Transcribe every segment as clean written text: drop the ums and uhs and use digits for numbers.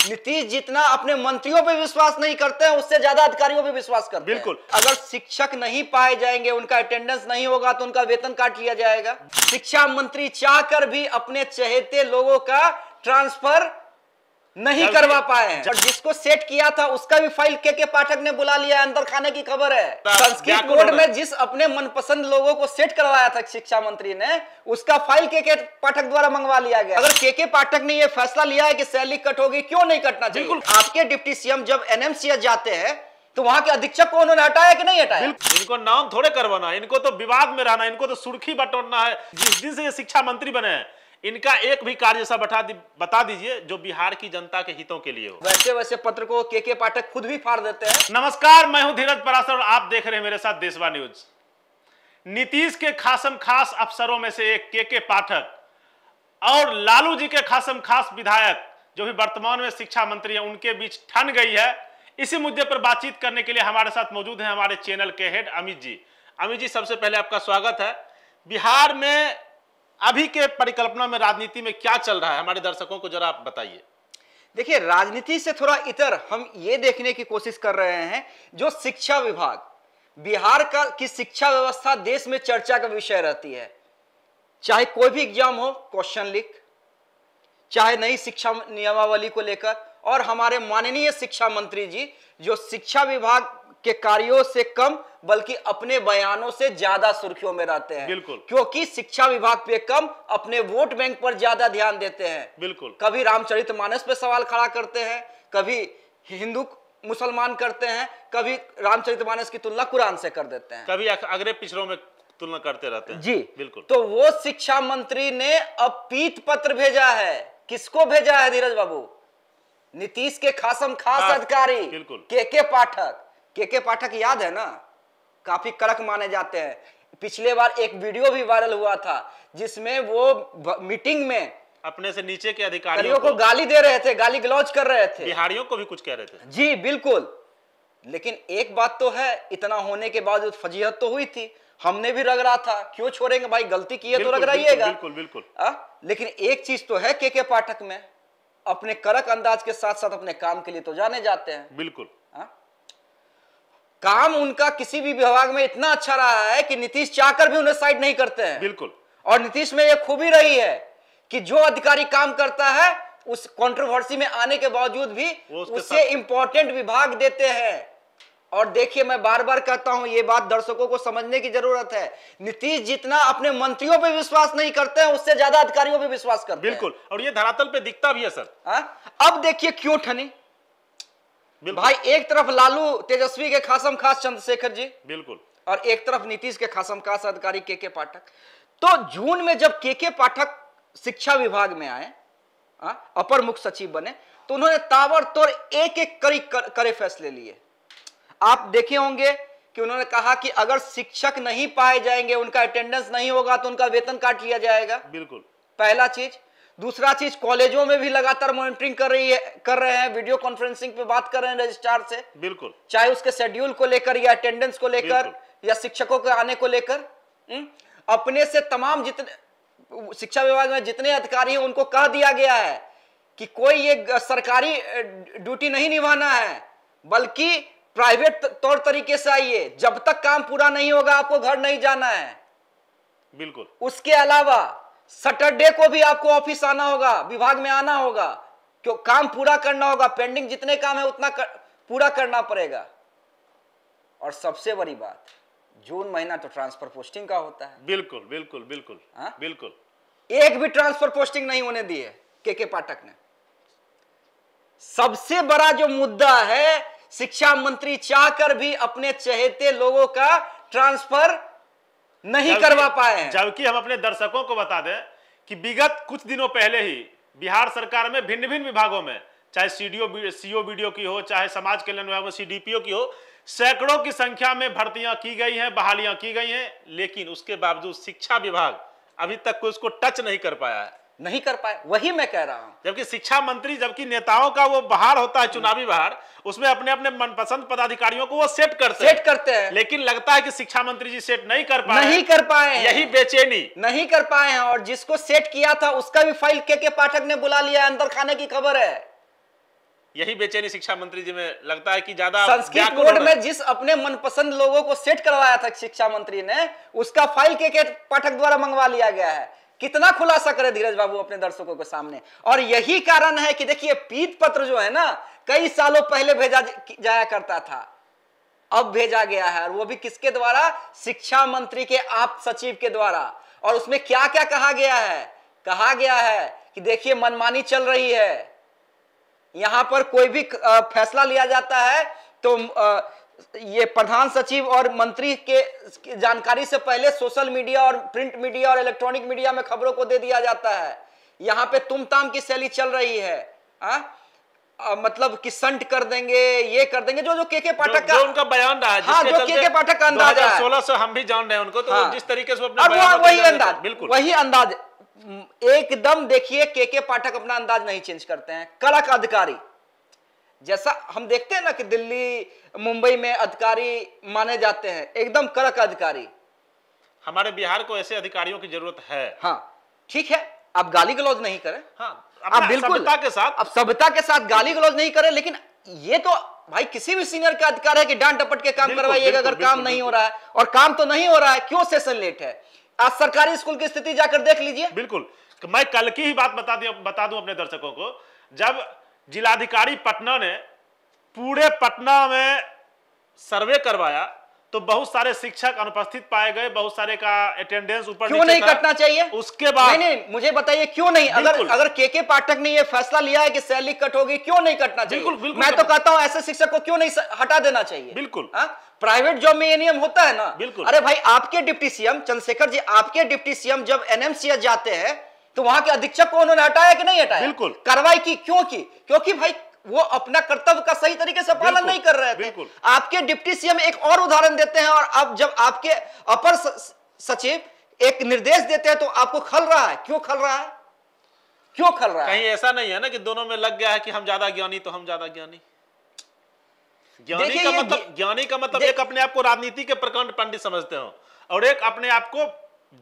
नीतीश जितना अपने मंत्रियों पे विश्वास नहीं करते हैं, उससे ज्यादा अधिकारियों पे विश्वास करते हैं। बिल्कुल। अगर शिक्षक नहीं पाए जाएंगे, उनका अटेंडेंस नहीं होगा तो उनका वेतन काट लिया जाएगा। शिक्षा मंत्री चाहकर भी अपने चहेते लोगों का ट्रांसफर नहीं करवा पाए हैं। और जिसको सेट किया था उसका भी फाइल के पाठक ने बुला लिया, अंदर खाने की खबर है। संस्कृत बोर्ड में जिस अपने मनपसंद लोगों को सेट करवाया था शिक्षा मंत्री ने, उसका फाइल के पाठक द्वारा मंगवा लिया गया। अगर के पाठक ने यह फैसला लिया है कि सैलरी कट होगी, क्यों नहीं कटना चाहिए? बिल्कुल। आपके डिप्टी सीएम जब एनएमसीएच जाते हैं तो वहां के अधीक्षक को उन्होंने हटाया कि नहीं हटाया? इनको नाम थोड़े करवाना, इनको तो विवाद में रहना, इनको तो सुर्खी बटोरना है। जिस दिन से ये शिक्षा मंत्री बने हैं, इनका एक भी कार्य ऐसा बता दीजिए जो बिहार की जनता के हितों के लिए हो। वैसे पत्र को के पाठक खुद भी फाड़ देते हैं। नमस्कार, मैं हूं धीरज पराशर और आप देख रहे हैं मेरे साथ देशवा न्यूज। नीतीश के खासम खास अफसरों में से एक के पाठक और लालू जी के खासम खास विधायक जो भी वर्तमान में शिक्षा मंत्री हैं, उनके बीच ठन गई है। इसी मुद्दे पर बातचीत करने के लिए हमारे साथ मौजूद हैं हमारे चैनल के हेड अमित जी। अमित जी, सबसे पहले आपका स्वागत है। बिहार में अभी के परिकल्पना में राजनीति में क्या चल रहा है, हमारे दर्शकों को जरा आप बताइए। देखिए, राजनीति से थोड़ा इतर हम ये देखने की कोशिश कर रहे हैं, जो शिक्षा विभाग, बिहार की शिक्षा व्यवस्था देश में चर्चा का विषय रहती है। चाहे कोई भी एग्जाम हो, क्वेश्चन लीक, चाहे नई शिक्षा नियमावली को लेकर, और हमारे माननीय शिक्षा मंत्री जी जो शिक्षा विभाग के कार्यों से कम बल्कि अपने बयानों से ज्यादा सुर्खियों में रहते हैं। बिल्कुल। क्योंकि शिक्षा विभाग पे कम, अपने वोट बैंक पर ज्यादा ध्यान देते हैं। बिल्कुल। कभी रामचरितमानस पे सवाल खड़ा करते हैं, कभी हिंदू मुसलमान करते हैं, कभी रामचरितमानस की तुलना कुरान से कर देते हैं, कभी अगले पिछड़ों में तुलना करते रहते हैं। जी बिल्कुल। तो वो शिक्षा मंत्री ने अब पीत पत्र भेजा है। किसको भेजा है धीरज बाबू? नीतीश के खासम खास अधिकारी के पाठक। के पाठक याद है ना, काफी कड़क माने जाते हैं। पिछले बार एक वीडियो भी वायरल हुआ था जिसमें वो मीटिंग में अपने से नीचे के अधिकारियों को गाली दे रहे थे, गाली गलौज कर रहे थे, बिहारियों को भी कुछ कह रहे थे। जी बिल्कुल। लेकिन एक बात तो है, इतना होने के बावजूद फजीहत तो हुई थी, हमने भी रगड़ा था। क्यों छोड़ेंगे भाई, गलती की है तो रगड़ाइएगा। बिल्कुल बिल्कुल। लेकिन एक चीज तो है, के पाठक में अपने कड़क अंदाज के साथ साथ अपने काम के लिए तो जाने जाते हैं। बिल्कुल। काम उनका किसी भी विभाग में इतना अच्छा रहा है कि नीतीश चाहकर भी उन्हें साइड नहीं करते हैं। बिल्कुल। और नीतीश में यह खूबी रही है कि जो अधिकारी काम करता है उस कंट्रोवर्सी में आने के बावजूद भी उससे इंपॉर्टेंट विभाग देते हैं। और देखिए, मैं बार बार कहता हूं, ये बात दर्शकों को समझने की जरूरत है। नीतीश जितना अपने मंत्रियों पे विश्वास नहीं करते हैं, उससे ज्यादा अधिकारियों पे विश्वास करते हैं। बिल्कुल। और ये धरातल पे दिखता भी है सर। अब देखिए क्यों ठनी भाई। एक तरफ लालू तेजस्वी के खासम खास चंद्रशेखर जी, बिल्कुल, और एक तरफ नीतीश के खासम खास अधिकारी के पाठक। तो जून में जब के पाठक शिक्षा विभाग में आए, अपर मुख्य सचिव बने, तो उन्होंने ताबड़तोड़ एक करे फैसले लिए। आप देखे होंगे कि उन्होंने कहा कि अगर शिक्षक नहीं पाए जाएंगे, उनका अटेंडेंस नहीं होगा तो उनका वेतन काट लिया जाएगा। बिल्कुल, पहला चीज। दूसरा चीज, कॉलेजों में भी लगातार मॉनिटरिंग कर रहे हैं, वीडियो कॉन्फ्रेंसिंग पे बात कर रहे हैं रजिस्ट्रार से। बिल्कुल। चाहे उसके शेड्यूल को लेकर या अटेंडेंस को लेकर या शिक्षकों के आने को लेकर। अपने से तमाम जितने शिक्षा विभाग में जितने अधिकारी हैं उनको कह दिया गया है कि कोई ये सरकारी ड्यूटी नहीं निभाना है, बल्कि प्राइवेट तौर तरीके से आइए। जब तक काम पूरा नहीं होगा आपको घर नहीं जाना है। बिल्कुल। उसके अलावा सैटरडे को भी आपको ऑफिस आना होगा, विभाग में आना होगा, क्यों काम पूरा करना होगा। पेंडिंग जितने काम है उतना पूरा करना पड़ेगा। और सबसे बड़ी बात, जून महीना तो ट्रांसफर पोस्टिंग का होता है। बिल्कुल बिल्कुल बिल्कुल। बिल्कुल। एक भी ट्रांसफर पोस्टिंग नहीं होने दी है के पाठक ने। सबसे बड़ा जो मुद्दा है, शिक्षा मंत्री चाहकर भी अपने चहेते लोगों का ट्रांसफर नहीं करवा पाए हैं। जबकि हम अपने दर्शकों को बता दें कि विगत कुछ दिनों पहले ही बिहार सरकार में भिन्न भिन्न विभागों में, चाहे सीओ बीडीओ की हो, चाहे समाज कल्याण विभाग में सीडीपीओ की हो, सैकड़ों की संख्या में भर्तियां की गई हैं, बहालियां की गई हैं। लेकिन उसके बावजूद शिक्षा विभाग अभी तक कोई उसको टच नहीं कर पाया है। नहीं कर पाए, वही मैं कह रहा हूं। जबकि शिक्षा मंत्री, जबकि नेताओं का वो बहार होता है, चुनावी बहार, उसमें अपने अपने मनपसंद पदाधिकारियों को वो सेट करते हैं। लेकिन लगता है कि शिक्षा मंत्री जी सेट नहीं कर पाए। यही बेचैनी, नहीं कर पाए हैं। और जिसको सेट किया था उसका भी फाइल के पाठक ने बुला लिया, अंदर खाने की खबर है। यही बेचैनी शिक्षा मंत्री जी में लगता है कि ज्यादा संस्कृत बोर्ड में जिस अपने मनपसंद लोगों को सेट करवाया था शिक्षा मंत्री ने, उसका फाइल के पाठक द्वारा मंगवा लिया गया है। कितना खुलासा करे धीरज बाबू अपने दर्शकों के सामने। और यही कारण है कि देखिए पीत पत्र जो है ना, कई सालों पहले भेजा जाया करता था, अब भेजा गया है, और वो भी किसके द्वारा? शिक्षा मंत्री के आप सचिव के द्वारा। और उसमें क्या क्या कहा गया है? कहा गया है कि देखिए मनमानी चल रही है, यहां पर कोई भी फैसला लिया जाता है तो ये प्रधान सचिव और मंत्री के जानकारी से पहले सोशल मीडिया और प्रिंट मीडिया और इलेक्ट्रॉनिक मीडिया में खबरों को दे दिया जाता है। यहां पे तुमताम की शैली चल रही है, मतलब कि संट कर देंगे, ये कर देंगे, जो के पाठक का उनका बयान रहा है, हाँ, जो के पाठक का अंदाज है 2016 से हम भी जान रहे हैं उनको, तो हाँ, जिस तरीके से वही अंदाज, बिल्कुल वही अंदाज एकदम। देखिए के पाठक अपना अंदाज नहीं चेंज करते हैं, कड़क अधिकारी जैसा हम देखते हैं ना कि दिल्ली मुंबई में अधिकारी माने जाते हैं, एकदम कड़क अधिकारी। हमारे बिहार को ऐसे अधिकारियों की जरूरत है। हाँ ठीक है, आप गाली गलौज नहीं करें, हाँ, आप बिल्कुल सभ्यता के साथ, अब सभ्यता के साथ गाली गलौज नहीं करें, लेकिन ये तो भाई किसी भी सीनियर का अधिकार है कि डांट डपट के काम करवाइएगा अगर काम नहीं हो रहा है। और काम तो नहीं हो रहा है, क्यों सेशन लेट है? आज सरकारी स्कूल की स्थिति जाकर देख लीजिए। बिल्कुल, मैं कल की ही बात बता दूं अपने दर्शकों को, जब जिलाधिकारी पटना ने पूरे पटना में सर्वे करवाया तो बहुत सारे शिक्षक अनुपस्थित पाए गए, बहुत सारे का अटेंडेंस ऊपर क्यों नहीं कटना चाहिए? उसके बाद नहीं, मुझे बताइए क्यों नहीं? अगर के पाठक ने ये फैसला लिया है कि सैलरी कट होगी, क्यों नहीं कटना चाहिए? बिल्कुल, मैं तो कहता हूं ऐसे शिक्षक को क्यों नहीं हटा देना चाहिए? बिल्कुल, प्राइवेट जॉब में ये नियम होता है ना। बिल्कुल। अरे भाई, आपके डिप्टी सीएम चंद्रशेखर जी, आपके डिप्टी सीएम जब एनएमसीएच जाते हैं तो वहां के अधीक्षक को उन्होंने हटाया कि नहीं हटाया? बिल्कुल। कार्रवाई की, क्यों की? क्योंकि भाई वो अपना कर्तव्य का सही तरीके से पालन नहीं कर रहे थे। आपके डिप्टी सीएम एक और उदाहरण देते हैं, और अब जब आपके अपर सचिव एक निर्देश देते हैं तो आपको खल रहा है। क्यों खल रहा है? क्यों खल रहा है? कहीं ऐसा नहीं है ना कि दोनों में लग गया है कि हम ज्यादा ज्ञानी तो हम ज्यादा ज्ञानी। ज्ञानी का मतलब एक अपने आप को राजनीति के प्रकांड पंडित समझते हो, और एक अपने आप को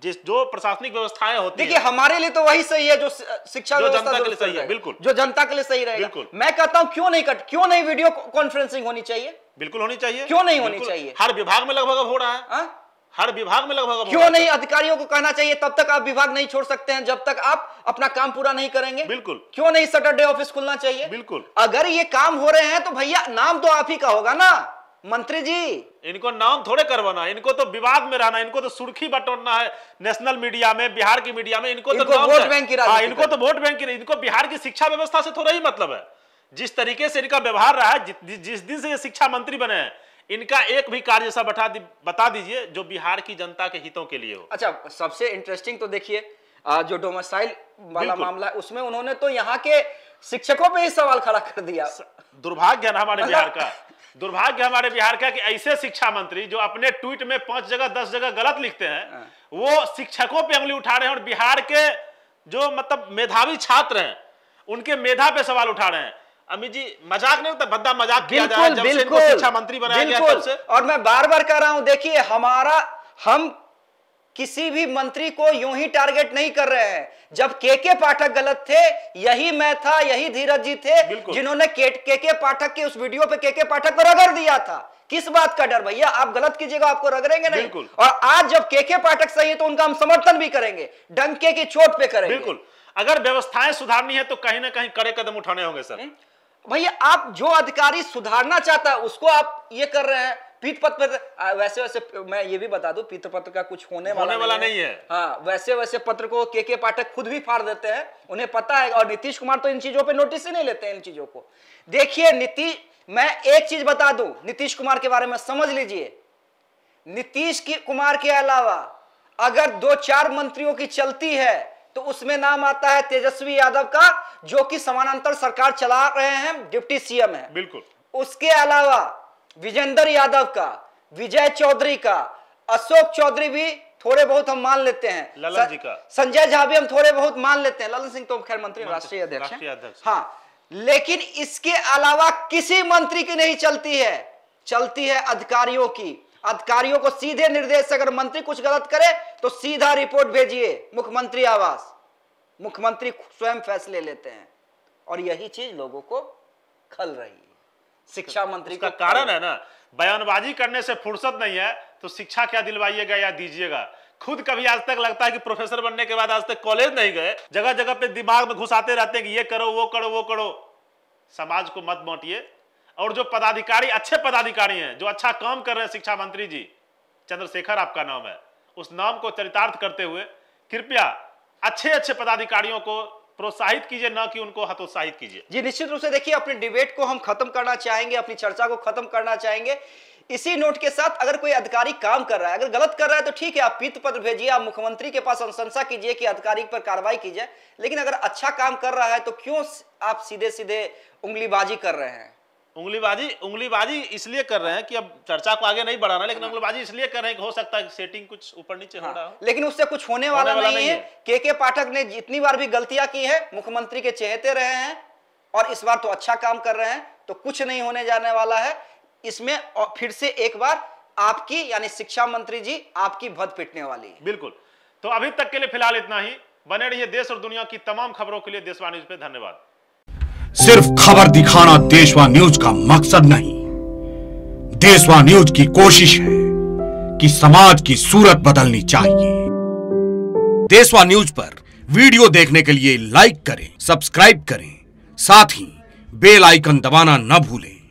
जो प्रशासनिक व्यवस्थाएं होती हैं। देखिए हमारे लिए तो वही सही है जो शिक्षा जो व्यवस्था जनता के लिए सही है, बिल्कुल, जो जनता के लिए सही रहेगा। बिल्कुल। मैं कहता हूं क्यों नहीं वीडियो कॉन्फ्रेंसिंग होनी चाहिए? बिल्कुल होनी चाहिए। क्यों नहीं होनी चाहिए? हर विभाग में लगभग हो रहा है, हर विभाग में लगभग। क्यों नहीं अधिकारियों को कहना चाहिए तब तक आप विभाग नहीं छोड़ सकते हैं जब तक आप अपना काम पूरा नहीं करेंगे? बिल्कुल। क्यों नहीं सैटरडे ऑफिस खुलना चाहिए? बिल्कुल। अगर ये काम हो रहे हैं तो भैया नाम तो आप ही का होगा ना मंत्री जी। इनको नाम थोड़े करवाना, इनको तो विवाद में रहना, इनको तो सुर्खी बटोरना है नेशनल मीडिया में, बिहार की मीडिया में। इनको तो वोट बैंक की राजनीति, इनको तो वोट बैंक की, इनको बिहार की शिक्षा व्यवस्था से थोड़ा ही मतलब है। जिस तरीके से इनका व्यवहार रहा है, जिस दिन से ये शिक्षा मंत्री बने हैं, इनका एक भी कार्य ऐसा बता दीजिए जो बिहार की जनता के हितों के लिए हो। अच्छा, सबसे इंटरेस्टिंग तो देखिए जो डोमिसाइल वाला मामला है उसमें उन्होंने तो यहाँ के शिक्षकों पे ही सवाल खड़ा कर दिया। दुर्भाग्य है हमारे बिहार का, दुर्भाग्य हमारे बिहार का कि ऐसे शिक्षा मंत्री जो अपने ट्वीट में 5 जगह 10 जगह गलत लिखते हैं, वो शिक्षकों पे उंगली उठा रहे हैं, और बिहार के जो मतलब मेधावी छात्र हैं उनके मेधा पे सवाल उठा रहे हैं। अमित जी, मजाक नहीं होता, भद्दा मजाक किया जा रहा है जब से इनको शिक्षा मंत्री बनाया गया तब से। और मैं बार बार कह रहा हूं, देखिए हम किसी भी मंत्री को यूं ही टारगेट नहीं कर रहे हैं। जब के पाठक गलत थे, यही मैं था, यही धीरज जी थे जिन्होंने के पाठक के उस वीडियो पे के पाठक को रगड़ दिया था। किस बात का डर भैया? आप गलत कीजिएगा, आपको रगड़ेंगे नहीं। और आज जब के पाठक सही है तो उनका हम समर्थन भी करेंगे, डंके की चोट पे करेंगे। बिल्कुल। अगर व्यवस्थाएं सुधारनी है तो कहीं ना कहीं कड़े कदम उठाने होंगे सर। भैया आप जो अधिकारी सुधारना चाहता है उसको आप ये कर रहे हैं पीठ पत्र। वैसे मैं ये भी बता दूं, पीठ पत्र का कुछ होने वाला नहीं है। हाँ, वैसे पत्र को के पाठक खुद भी फाड़ देते हैं, उन्हें पता है। और नीतीश कुमार तो इन चीजों पे नोटिस ही नहीं लेते हैं इन चीजों को। देखिए मैं एक चीज बता दूं नीतीश कुमार के बारे में, समझ लीजिए। नीतीश कुमार के अलावा अगर 2-4 मंत्रियों की चलती है तो उसमें नाम आता है तेजस्वी यादव का, जो कि समानांतर सरकार चला रहे हैं, डिप्टी सीएम है। बिल्कुल। उसके अलावा विजेंद्र यादव का, विजय चौधरी का, अशोक चौधरी भी थोड़े बहुत हम मान लेते हैं, ललन जी का, संजय झा भी हम थोड़े बहुत मान लेते हैं। ललन सिंह तो खैर मंत्री राष्ट्रीय अध्यक्ष हैं। हाँ, लेकिन इसके अलावा किसी मंत्री की नहीं चलती है, चलती है अधिकारियों की। अधिकारियों को सीधे निर्देश, अगर मंत्री कुछ गलत करे तो सीधा रिपोर्ट भेजिए मुख्यमंत्री आवास, मुख्यमंत्री स्वयं फैसले लेते हैं। और यही चीज लोगों को खल रही है। शिक्षा मंत्री का कारण है ना, बयानबाजी करने से फुर्सत नहीं है तो शिक्षा क्या दिलवाइएगा या दीजिएगा। खुद कभी आज तक लगता है कि प्रोफेसर बनने के बाद आज तक कॉलेज नहीं गए, जगह जगह पे दिमाग में घुसाते रहते हैं कि ये करो वो करो वो करो। समाज को मत बांटिए। और जो पदाधिकारी, अच्छे पदाधिकारी हैं जो अच्छा काम कर रहे हैं, शिक्षा मंत्री जी चंद्रशेखर आपका नाम है, उस नाम को चरितार्थ करते हुए कृपया अच्छे अच्छे पदाधिकारियों को प्रोत्साहित कीजिए, ना कि उनको हतोत्साहित कीजिए। जी निश्चित रूप से देखिए, अपनी डिबेट को हम खत्म करना चाहेंगे, अपनी चर्चा को खत्म करना चाहेंगे इसी नोट के साथ। अगर कोई अधिकारी काम कर रहा है, अगर गलत कर रहा है तो ठीक है, आप पीत पत्र भेजिए, आप मुख्यमंत्री के पास अनुशंसा कीजिए कि अधिकारी पर कार्रवाई की जाए। लेकिन अगर अच्छा काम कर रहा है तो क्यों आप सीधे सीधे उंगलीबाजी कर रहे हैं? उंगलीबाजी इसलिए कर रहे हैं कि अब चर्चा को आगे नहीं बढ़ाना, लेकिन उंगलीबाजी इसलिए कर रहे हैं कि हो सकता है सेटिंग कुछ ऊपर नीचे हो रहा हो, लेकिन उससे कुछ होने वाला नहीं है। के पाठक ने जितनी बार भी गलतियां की है, मुख्यमंत्री के चहेते रहे हैं, और इस बार तो अच्छा काम कर रहे हैं, तो कुछ नहीं होने जाने वाला है इसमें। और फिर से एक बार आपकी यानी शिक्षा मंत्री जी आपकी भद पिटने वाली है। बिल्कुल। तो अभी तक के लिए फिलहाल इतना ही। बने रहिए देश और दुनिया की तमाम खबरों के लिए देशवा न्यूज पे। धन्यवाद। सिर्फ खबर दिखाना देशवा न्यूज का मकसद नहीं, देशवा न्यूज की कोशिश है कि समाज की सूरत बदलनी चाहिए। देशवा न्यूज पर वीडियो देखने के लिए लाइक करें, सब्सक्राइब करें, साथ ही बेल आइकन दबाना न भूलें।